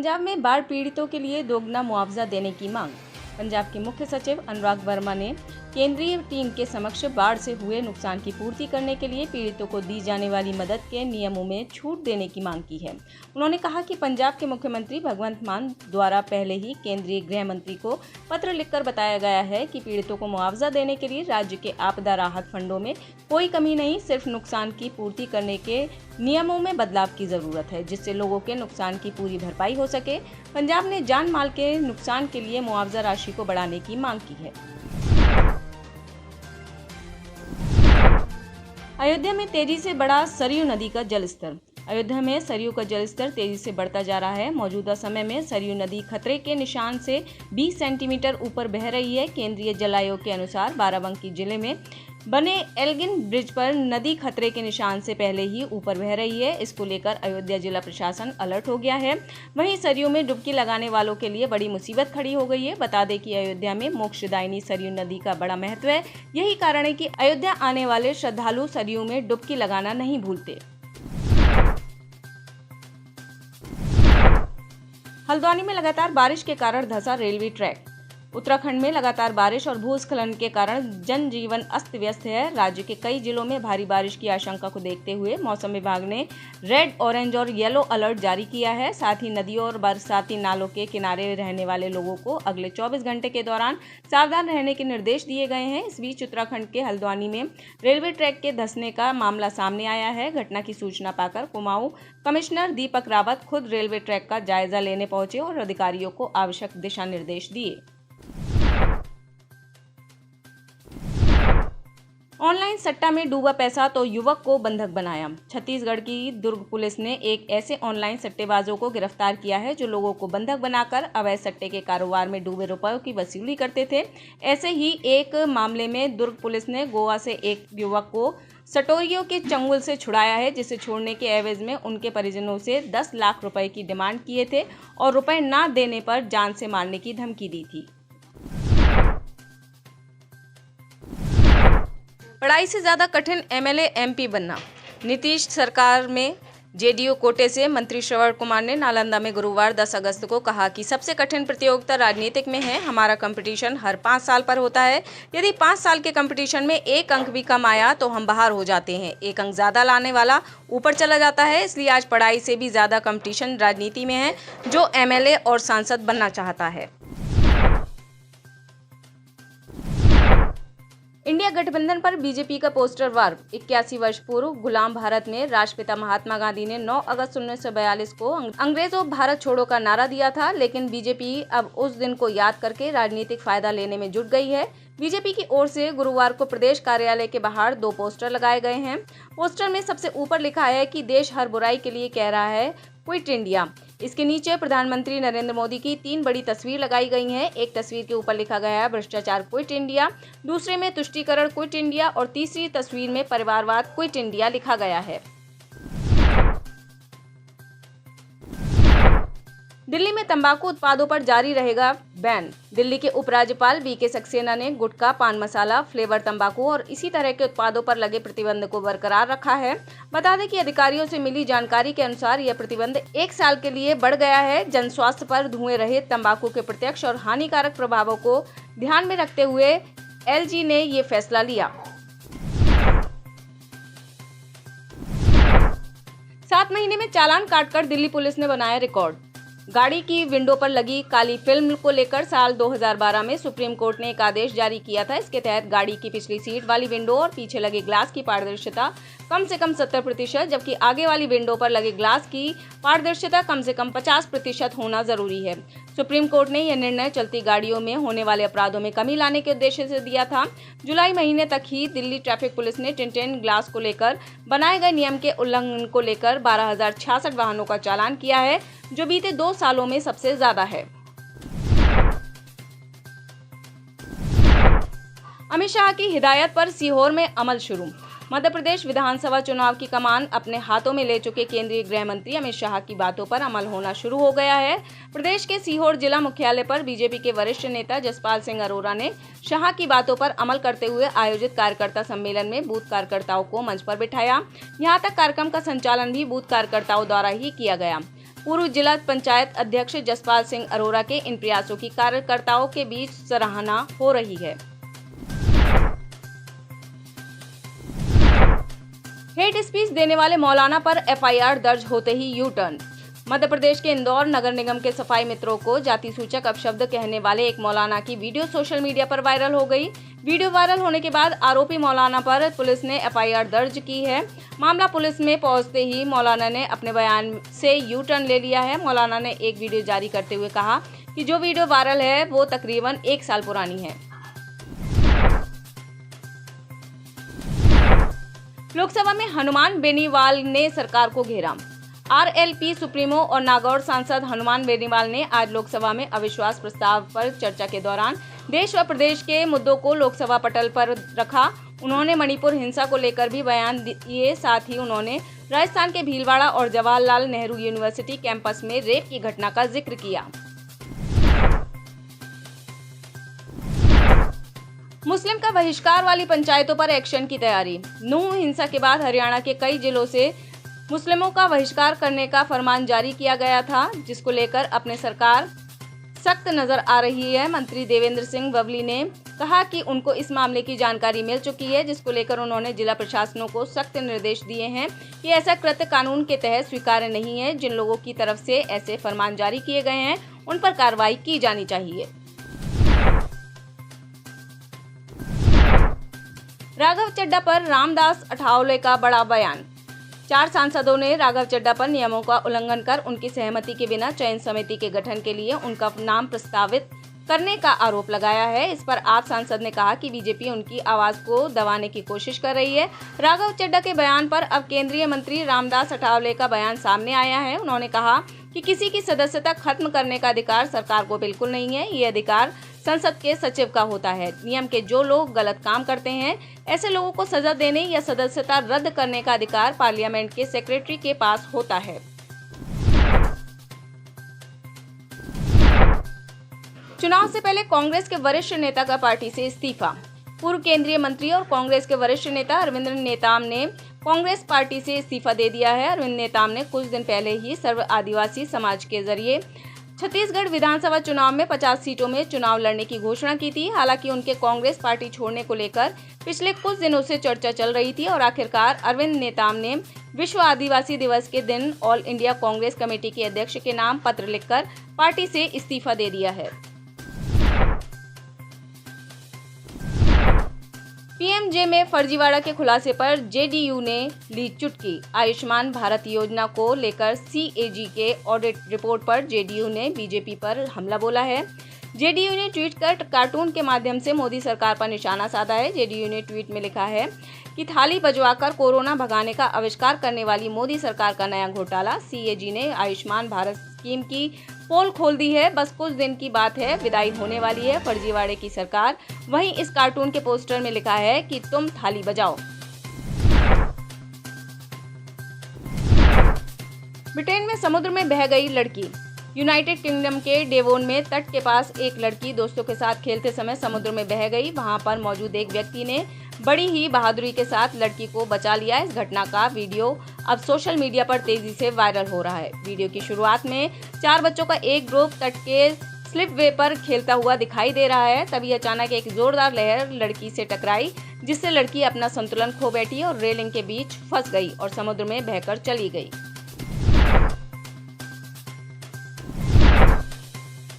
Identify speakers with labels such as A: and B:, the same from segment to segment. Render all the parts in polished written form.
A: पंजाब में बाढ़ पीड़ितों के लिए दोगुना मुआवजा देने की मांग। पंजाब के मुख्य सचिव अनुराग वर्मा ने केंद्रीय टीम के समक्ष बाढ़ से हुए नुकसान की पूर्ति करने के लिए पीड़ितों को दी जाने वाली मदद के नियमों में छूट देने की मांग की है। उन्होंने कहा कि पंजाब के मुख्यमंत्री भगवंत मान द्वारा पहले ही केंद्रीय गृह मंत्री को पत्र लिखकर बताया गया है कि पीड़ितों को मुआवजा देने के लिए राज्य के आपदा राहत फंडों में कोई कमी नहीं, सिर्फ नुकसान की पूर्ति करने के नियमों में बदलाव की जरूरत है, जिससे लोगों के नुकसान की पूरी भरपाई हो सके। पंजाब ने जान माल के नुकसान के लिए मुआवजा राशि को बढ़ाने की मांग की है। अयोध्या में तेजी से बढ़ा सरयू नदी का जलस्तर। अयोध्या में सरयू का जलस्तर तेजी से बढ़ता जा रहा है। मौजूदा समय में सरयू नदी खतरे के निशान से 20 सेंटीमीटर ऊपर बह रही है। केंद्रीय जल आयोग के अनुसार बाराबंकी जिले में बने एल्गिन ब्रिज पर नदी खतरे के निशान से पहले ही ऊपर बह रही है। इसको लेकर अयोध्या जिला प्रशासन अलर्ट हो गया है। वहीं सरयू में डुबकी लगाने वालों के लिए बड़ी मुसीबत खड़ी हो गई है। बता दें कि अयोध्या में मोक्षदायिनी सरयू नदी का बड़ा महत्व है। यही कारण है कि अयोध्या आने वाले श्रद्धालु सरयू में डुबकी लगाना नहीं भूलते। हल्द्वानी में लगातार बारिश के कारण धंसा रेलवे ट्रैक। उत्तराखंड में लगातार बारिश और भूस्खलन के कारण जनजीवन अस्त व्यस्त है। राज्य के कई जिलों में भारी बारिश की आशंका को देखते हुए मौसम विभाग ने रेड, ऑरेंज और येलो अलर्ट जारी किया है। साथ ही नदियों और बरसाती नालों के किनारे रहने वाले लोगों को अगले 24 घंटे के दौरान सावधान रहने के निर्देश दिए गए हैं। इस बीच उत्तराखंड के हल्द्वानी में रेलवे ट्रैक के धंसने का मामला सामने आया है। घटना की सूचना पाकर कुमाऊं कमिश्नर दीपक रावत खुद रेलवे ट्रैक का जायजा लेने पहुंचे और अधिकारियों को आवश्यक दिशा निर्देश दिए। ऑनलाइन सट्टा में डूबा पैसा तो युवक को बंधक बनाया। छत्तीसगढ़ की दुर्ग पुलिस ने एक ऐसे ऑनलाइन सट्टेबाजों को गिरफ्तार किया है जो लोगों को बंधक बनाकर अवैध सट्टे के कारोबार में डूबे रुपयों की वसूली करते थे। ऐसे ही एक मामले में दुर्ग पुलिस ने गोवा से एक युवक को सटोरियों के चंगुल से छुड़ाया है, जिसे छोड़ने के एवज में उनके परिजनों से 10 लाख रुपए की डिमांड किए थे और रुपए न देने पर जान से मारने की धमकी दी थी। पढ़ाई से ज्यादा कठिन एमएलए एमपी बनना। नीतीश सरकार में जेडीयू कोटे से मंत्री श्रवण कुमार ने नालंदा में गुरुवार 10 अगस्त को कहा कि सबसे कठिन प्रतियोगिता राजनीतिक में है। हमारा कंपटीशन हर 5 साल पर होता है। यदि 5 साल के कंपटीशन में 1 अंक भी कम आया तो हम बाहर हो जाते हैं। 1 अंक ज्यादा लाने वाला ऊपर चला जाता है। इसलिए आज पढ़ाई से भी ज्यादा कंपटीशन राजनीति में है। जो एमएलए और सांसद बनना चाहता है। इंडिया गठबंधन पर बीजेपी का पोस्टर वार। 81 वर्ष पूर्व गुलाम भारत में राष्ट्रपिता महात्मा गांधी ने 9 अगस्त 1942 को अंग्रेजों भारत छोड़ो का नारा दिया था, लेकिन बीजेपी अब उस दिन को याद करके राजनीतिक फायदा लेने में जुट गई है। बीजेपी की ओर से गुरुवार को प्रदेश कार्यालय के बाहर 2 पोस्टर लगाए गए हैं। पोस्टर में सबसे ऊपर लिखा है कि देश हर बुराई के लिए कह रहा है क्विट इंडिया। इसके नीचे प्रधानमंत्री नरेंद्र मोदी की 3 बड़ी तस्वीर लगाई गई हैं। एक तस्वीर के ऊपर लिखा गया है भ्रष्टाचार क्विट इंडिया, दूसरे में तुष्टीकरण क्विट इंडिया और तीसरी तस्वीर में परिवारवाद क्विट इंडिया लिखा गया है। दिल्ली में तंबाकू उत्पादों पर जारी रहेगा बैन। दिल्ली के उपराज्यपाल बीके सक्सेना ने गुटखा, पान मसाला, फ्लेवर तंबाकू और इसी तरह के उत्पादों पर लगे प्रतिबंध को बरकरार रखा है। बता दें कि अधिकारियों से मिली जानकारी के अनुसार यह प्रतिबंध 1 साल के लिए बढ़ गया है। जन स्वास्थ्य पर धुएं रहित तंबाकू के प्रत्यक्ष और हानिकारक प्रभावों को ध्यान में रखते हुए एलजी ने ये फैसला लिया। 7 महीने में चालान काटकर दिल्ली पुलिस ने बनाया रिकॉर्ड। गाड़ी की विंडो पर लगी काली फिल्म को लेकर साल 2012 में सुप्रीम कोर्ट ने एक आदेश जारी किया था। इसके तहत गाड़ी की पिछली सीट वाली विंडो और पीछे लगे ग्लास की पारदर्शिता कम से कम 70%, जबकि आगे वाली विंडो पर लगे ग्लास की पारदर्शिता कम से कम 50% होना जरूरी है। सुप्रीम कोर्ट ने यह निर्णय चलती गाड़ियों में होने वाले अपराधों में कमी लाने के उद्देश्य से दिया था। जुलाई महीने तक ही दिल्ली ट्रैफिक पुलिस ने टिंटेन ग्लास को लेकर बनाए गए नियम के उल्लंघन को लेकर 12,066 वाहनों का चालान किया है, जो बीते 2 सालों में सबसे ज्यादा है। अमित शाह की हिदायत पर सीहोर में अमल शुरू। मध्य प्रदेश विधानसभा चुनाव की कमान अपने हाथों में ले चुके केंद्रीय गृह मंत्री अमित शाह की बातों पर अमल होना शुरू हो गया है। प्रदेश के सीहोर जिला मुख्यालय पर बीजेपी के वरिष्ठ नेता जसपाल सिंह अरोड़ा ने शाह की बातों पर अमल करते हुए आयोजित कार्यकर्ता सम्मेलन में बूथ कार्यकर्ताओं को मंच पर बिठाया। यहां तक कार्यक्रम का संचालन भी बूथ कार्यकर्ताओं द्वारा ही किया गया। पूर्व जिला पंचायत अध्यक्ष जसपाल सिंह अरोड़ा के इन प्रयासों की कार्यकर्ताओं के बीच सराहना हो रही है। हेट स्पीच देने वाले मौलाना पर एफआईआर दर्ज होते ही यू टर्न। मध्य प्रदेश के इंदौर नगर निगम के सफाई मित्रों को जाति सूचक अपशब्द कहने वाले एक मौलाना की वीडियो सोशल मीडिया पर वायरल हो गई। वीडियो वायरल होने के बाद आरोपी मौलाना पर पुलिस ने एफआईआर दर्ज की है। मामला पुलिस में पहुंचते ही मौलाना ने अपने बयान से यू टर्न ले लिया है। मौलाना ने एक वीडियो जारी करते हुए कहा कि जो वीडियो वायरल है वो तकरीबन 1 साल पुरानी है। लोकसभा में हनुमान बेनीवाल ने सरकार को घेरा। आरएलपी सुप्रीमो और नागौर सांसद हनुमान बेनीवाल ने आज लोकसभा में अविश्वास प्रस्ताव पर चर्चा के दौरान देश व प्रदेश के मुद्दों को लोकसभा पटल पर रखा। उन्होंने मणिपुर हिंसा को लेकर भी बयान दिए। साथ ही उन्होंने राजस्थान के भीलवाड़ा और जवाहरलाल नेहरू यूनिवर्सिटी कैंपस में रेप की घटना का जिक्र किया। मुस्लिम का बहिष्कार वाली पंचायतों पर एक्शन की तैयारी। नूह हिंसा के बाद हरियाणा के कई जिलों से मुस्लिमों का बहिष्कार करने का फरमान जारी किया गया था, जिसको लेकर अपने सरकार सख्त नजर आ रही है। मंत्री देवेंद्र सिंह बबली ने कहा कि उनको इस मामले की जानकारी मिल चुकी है, जिसको लेकर उन्होंने जिला प्रशासनों को सख्त निर्देश दिए हैं कि ऐसा कृत्य कानून के तहत स्वीकार्य नहीं है। जिन लोगों की तरफ से ऐसे फरमान जारी किए गए हैं उन पर कार्रवाई की जानी चाहिए। राघव चड्ढा पर रामदास अठावले का बड़ा बयान। 4 सांसदों ने राघव चड्ढा पर नियमों का उल्लंघन कर उनकी सहमति के बिना चयन समिति के गठन के लिए उनका नाम प्रस्तावित करने का आरोप लगाया है। इस पर 8 सांसद ने कहा कि बीजेपी उनकी आवाज को दबाने की कोशिश कर रही है। राघव चड्ढा के बयान पर अब केंद्रीय मंत्री रामदास अठावले का बयान सामने आया है। उन्होंने कहा कि किसी की सदस्यता खत्म करने का अधिकार सरकार को बिल्कुल नहीं है। ये अधिकार संसद के सचिव का होता है। नियम के जो लोग गलत काम करते हैं ऐसे लोगों को सजा देने या सदस्यता रद्द करने का अधिकार पार्लियामेंट के सेक्रेटरी के पास होता है। चुनाव से पहले कांग्रेस के वरिष्ठ नेता का पार्टी से इस्तीफा। पूर्व केंद्रीय मंत्री और कांग्रेस के वरिष्ठ नेता अरविंद नेताम ने कांग्रेस पार्टी से इस्तीफा दे दिया है। अरविंद नेताम ने कुछ दिन पहले ही सर्व आदिवासी समाज के जरिए छत्तीसगढ़ विधानसभा चुनाव में 50 सीटों में चुनाव लड़ने की घोषणा की थी। हालांकि उनके कांग्रेस पार्टी छोड़ने को लेकर पिछले कुछ दिनों से चर्चा चल रही थी और आखिरकार अरविंद नेताम ने विश्व आदिवासी दिवस के दिन ऑल इंडिया कांग्रेस कमेटी के अध्यक्ष के नाम पत्र लिखकर पार्टी से इस्तीफा दे दिया है। पीएमजे में फर्जीवाड़ा के खुलासे पर जेडीयू ने ली चुटकी। आयुष्मान भारत योजना को लेकर सीएजी के ऑडिट रिपोर्ट पर जेडीयू ने बीजेपी पर हमला बोला है। जेडीयू ने ट्वीट कर कार्टून के माध्यम से मोदी सरकार पर निशाना साधा है। जेडीयू ने ट्वीट में लिखा है कि थाली बजवाकर कोरोना भगाने का आविष्कार करने वाली मोदी सरकार का नया घोटाला। सीएजी ने आयुष्मान भारत स्कीम की पोल खोल दी है। बस कुछ दिन की बात है, विदाई होने वाली है फर्जीवाड़े की सरकार। वहीं इस कार्टून के पोस्टर में लिखा है कि तुम थाली बजाओ। ब्रिटेन में समुद्र में बह गई लड़की। यूनाइटेड किंगडम के डेवोन में तट के पास एक लड़की दोस्तों के साथ खेलते समय समुद्र में बह गई। वहां पर मौजूद एक व्यक्ति ने बड़ी ही बहादुरी के साथ लड़की को बचा लिया। इस घटना का वीडियो अब सोशल मीडिया पर तेजी से वायरल हो रहा है। वीडियो की शुरुआत में 4 बच्चों का एक ग्रुप तट के स्लिपवे पर खेलता हुआ दिखाई दे रहा है। तभी अचानक एक जोरदार लहर लड़की से टकराई, जिससे लड़की अपना संतुलन खो बैठी और रेलिंग के बीच फंस गई और समुद्र में बहकर चली गई।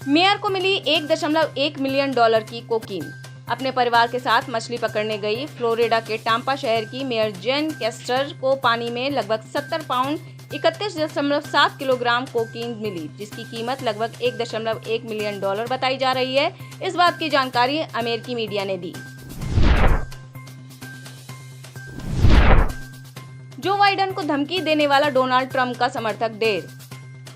A: मेयर को मिली $1.1 मिलियन की कोकीन। अपने परिवार के साथ मछली पकड़ने गई फ्लोरिडा के टाम्पा शहर की मेयर जेन कैस्टर को पानी में लगभग 70 पाउंड 31.7 किलोग्राम कोकीन मिली, जिसकी कीमत लगभग $1.1 मिलियन बताई जा रही है। इस बात की जानकारी अमेरिकी मीडिया ने दी। जो बाइडेन को धमकी देने वाला डोनाल्ड ट्रंप का समर्थक ढेर।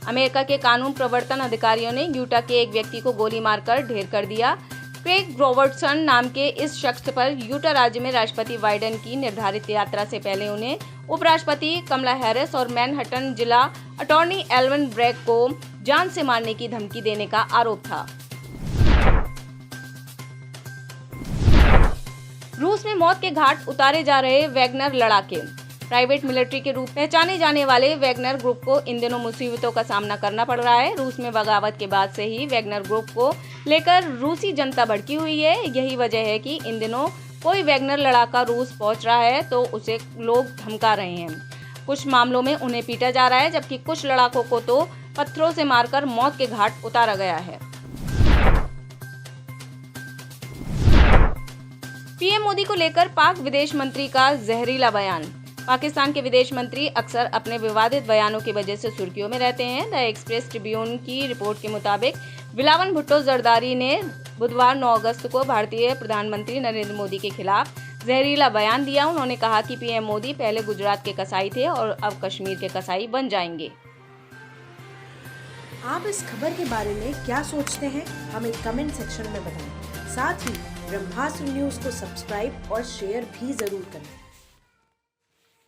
A: अमेरिका के कानून प्रवर्तन अधिकारियों ने यूटा के एक व्यक्ति को गोली मारकर ढेर कर दिया। क्रेग रॉबर्टसन नाम के इस शख्स पर यूटा राज्य में राष्ट्रपति बाइडेन की निर्धारित यात्रा से पहले उन्हें उपराष्ट्रपति कमला हैरिस और मैनहट्टन जिला अटॉर्नी एल्विन ब्रैग को जान से मारने की धमकी देने का आरोप था। रूस में मौत के घाट उतारे जा रहे वैगनर लड़ाके। प्राइवेट मिलिट्री के रूप में पहचाने जाने वाले वैगनर ग्रुप को इन दिनों मुसीबतों का सामना करना पड़ रहा है। रूस में बगावत के बाद से ही वैगनर ग्रुप को लेकर रूसी जनता भड़की हुई है। यही वजह है कि इन दिनों कोई वैगनर लड़ाका रूस पहुंच रहा है तो उसे लोग धमका रहे हैं। कुछ मामलों में उन्हें पीटा जा रहा है, जबकि कुछ लड़ाकों को तो पत्थरों से मारकर मौत के घाट उतारा गया है। पीएम मोदी को लेकर पाक विदेश मंत्री का जहरीला बयान। पाकिस्तान के विदेश मंत्री अक्सर अपने विवादित बयानों की वजह से सुर्खियों में रहते हैं। द एक्सप्रेस ट्रिब्यून की रिपोर्ट के मुताबिक बिलावल भुट्टो जरदारी ने बुधवार 9 अगस्त को भारतीय प्रधानमंत्री नरेंद्र मोदी के खिलाफ जहरीला बयान दिया। उन्होंने कहा कि पीएम मोदी पहले गुजरात के कसाई थे और अब कश्मीर के कसाई बन जाएंगे।
B: आप इस खबर के बारे में क्या सोचते हैं, हमें कमेंट सेक्शन में बताएं। साथ ही ब्रह्मास्त्र न्यूज को सब्सक्राइब और शेयर भी जरूर करें।